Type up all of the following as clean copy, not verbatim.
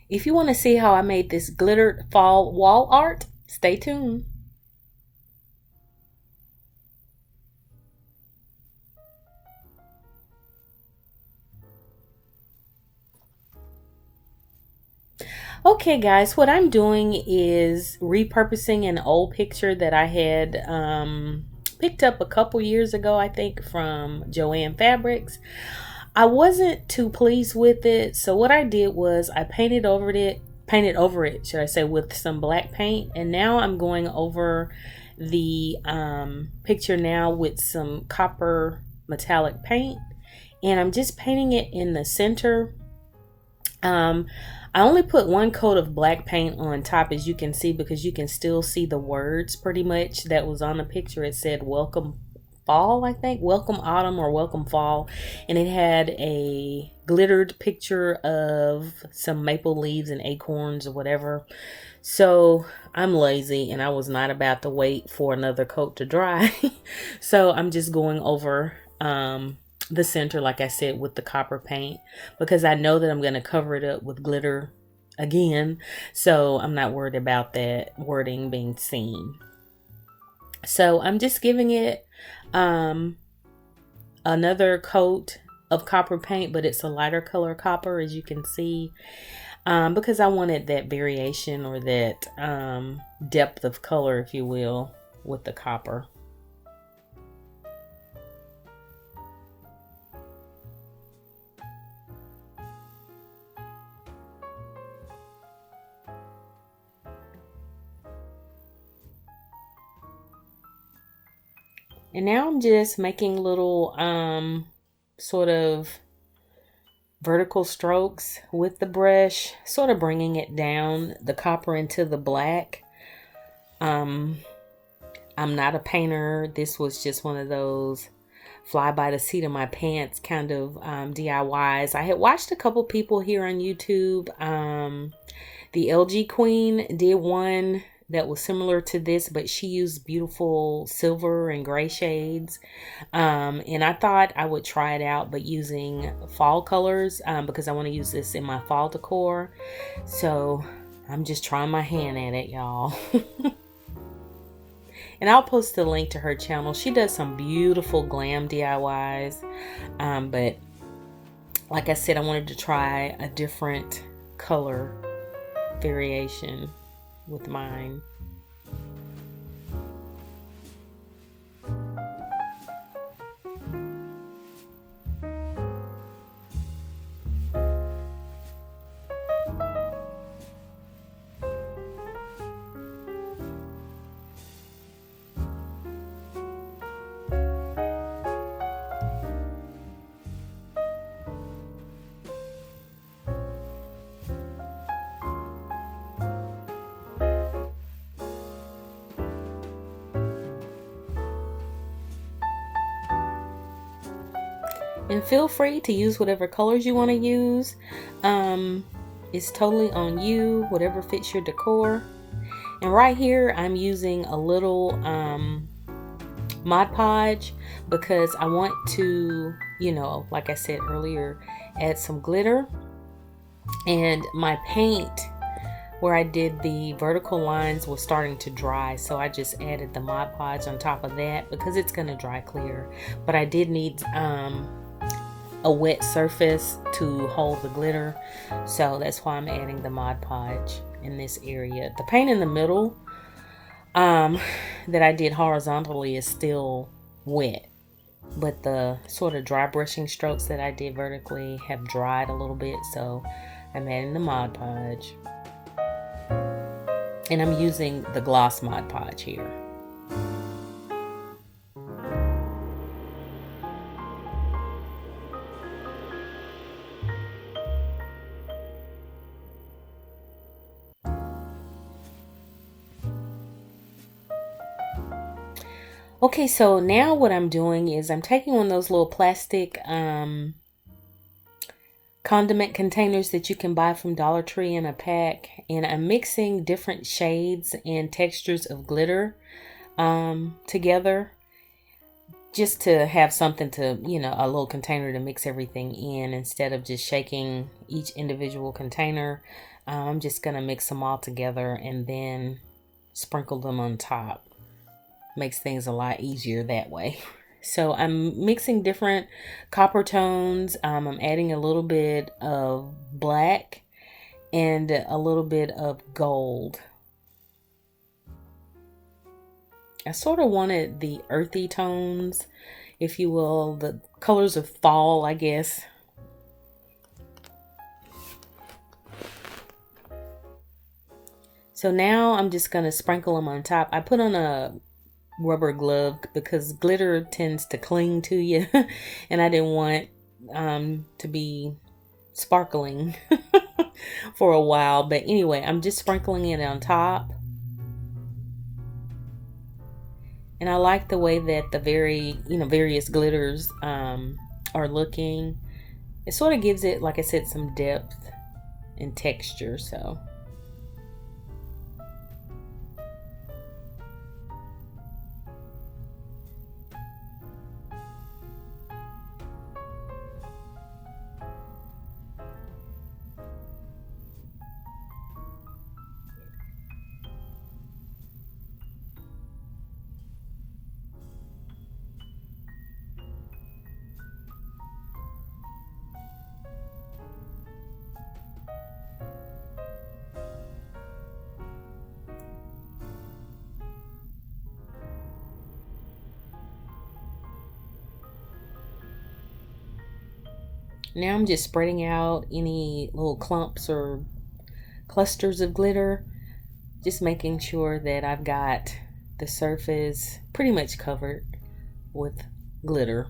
If you want to see how I made this glittered fall wall art, stay tuned. Okay, guys, what I'm doing is repurposing an old picture that I had picked up a couple years ago, I think, from Joann Fabrics. I wasn't too pleased with it, so what I did was I painted over it, should I say, with some black paint, and now I'm going over the picture now with some copper metallic paint, and I'm just painting it in the center. um, I only put one coat of black paint on top, as you can see, because you can still see the words pretty much that was on the picture. It said welcome fall, I think, welcome autumn or welcome fall, and it had a glittered picture of some maple leaves and acorns or whatever. So I'm lazy and I was not about to wait for another coat to dry. So I'm just going over the center, like I said, with the copper paint, because I know that I'm going to cover it up with glitter again, so I'm not worried about that wording being seen. So I'm just giving it um, another coat of copper paint, but it's a lighter color copper, as you can see, because I wanted that variation, or that depth of color, if you will, with the copper. And now I'm just making little sort of vertical strokes with the brush, sort of bringing it down, the copper into the black. Um, I'm not a painter. This was just one of those fly by the seat of my pants kind of DIYs. I had watched a couple people here on YouTube. The LG Queen did one that was similar to this, but she used beautiful silver and gray shades. And I thought I would try it out, but using fall colors, because I want to use this in my fall decor. So I'm just trying my hand at it, y'all. And I'll post the link to her channel. She does some beautiful glam DIYs. But like I said, I wanted to try a different color variation with mine. And feel free to use whatever colors you want to use. It's totally on you, whatever fits your decor. And right here, I'm using a little Mod Podge, because I want to, like I said earlier, add some glitter. And my paint, where I did the vertical lines, was starting to dry, so I just added the Mod Podge on top of that, because it's going to dry clear. But I did need a wet surface to hold the glitter, so that's why I'm adding the Mod Podge in this area. The paint in the middle that I did horizontally is still wet, but the sort of dry brushing strokes that I did vertically have dried a little bit, so I'm adding the Mod Podge. And I'm using the gloss Mod Podge here. Okay, so now what I'm doing is I'm taking one of those little plastic condiment containers that you can buy from Dollar Tree in a pack, and I'm mixing different shades and textures of glitter together, just to have something to, a little container to mix everything in, instead of just shaking each individual container. I'm just going to mix them all together and then sprinkle them on top. Makes things a lot easier that way. So I'm mixing different copper tones. I'm adding a little bit of black and a little bit of gold. I sort of wanted the earthy tones, if you will, the colors of fall, I guess. So now I'm just going to sprinkle them on top. I put on a rubber glove because glitter tends to cling to you and I didn't want to be sparkling for a while. But anyway, I'm just sprinkling it on top. And I like the way that the various glitters are looking. It sort of gives it, like I said, some depth and texture. So now I'm just spreading out any little clumps or clusters of glitter, just making sure that I've got the surface pretty much covered with glitter.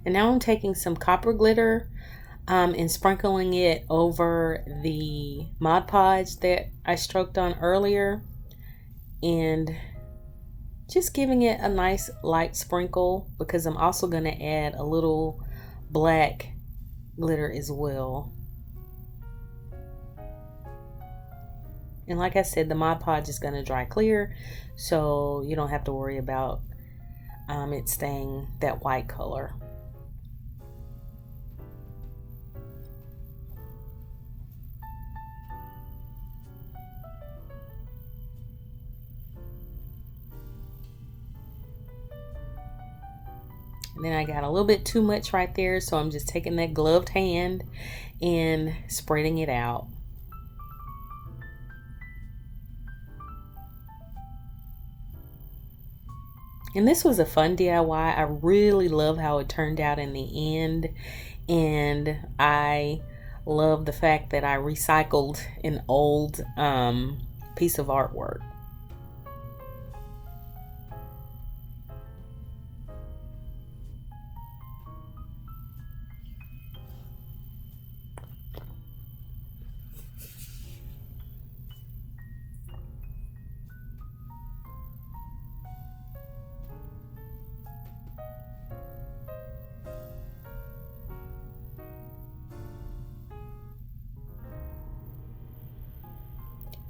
And now I'm taking some copper glitter and sprinkling it over the Mod Podge that I stroked on earlier, and just giving it a nice light sprinkle because I'm also going to add a little black glitter as well. And like I said, the Mod Podge is going to dry clear, so you don't have to worry about it staying that white color. And then I got a little bit too much right there, so I'm just taking that gloved hand and spreading it out. And this was a fun DIY. I really love how it turned out in the end. And I love the fact that I recycled an old piece of artwork.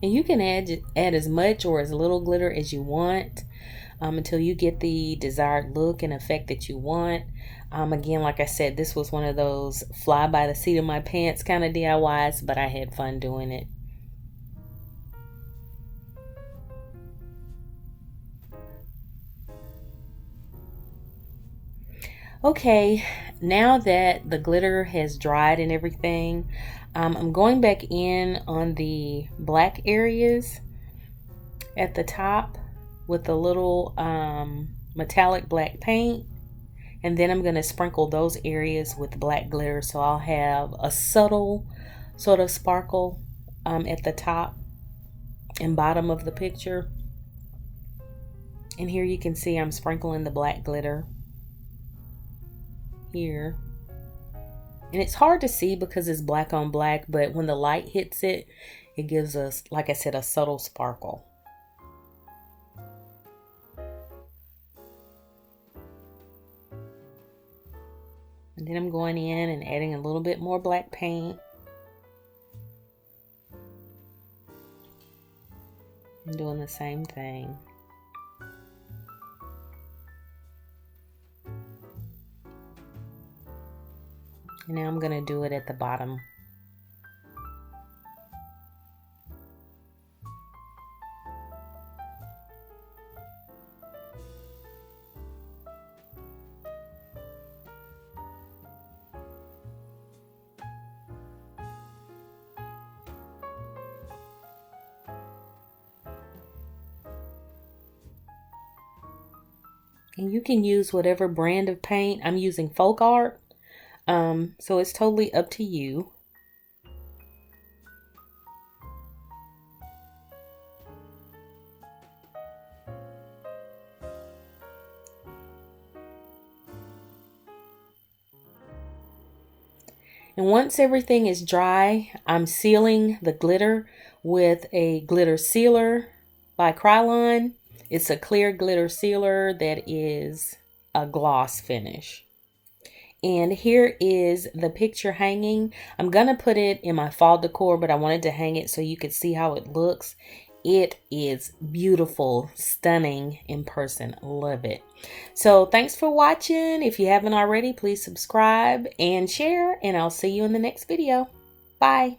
And you can add as much or as little glitter as you want until you get the desired look and effect that you want. Again, like I said, this was one of those fly by the seat of my pants kind of DIYs, but I had fun doing it. Okay, now that the glitter has dried and everything, I'm going back in on the black areas at the top with a little metallic black paint, and then I'm going to sprinkle those areas with black glitter, so I'll have a subtle sort of sparkle at the top and bottom of the picture. And here you can see I'm sprinkling the black glitter here, and it's hard to see because it's black on black, but when the light hits it, it gives us, like I said, a subtle sparkle. And then I'm going in and adding a little bit more black paint. And doing the same thing. And now I'm going to do it at the bottom. And you can use whatever brand of paint. I'm using Folk Art, so it's totally up to you. And once everything is dry, I'm sealing the glitter with a glitter sealer by Krylon. It's a clear glitter sealer that is a gloss finish. And here is the picture hanging. I'm going to put it in my fall decor, but I wanted to hang it so you could see how it looks. It is beautiful, stunning in person. Love it. So thanks for watching. If you haven't already, please subscribe and share, and I'll see you in the next video. Bye.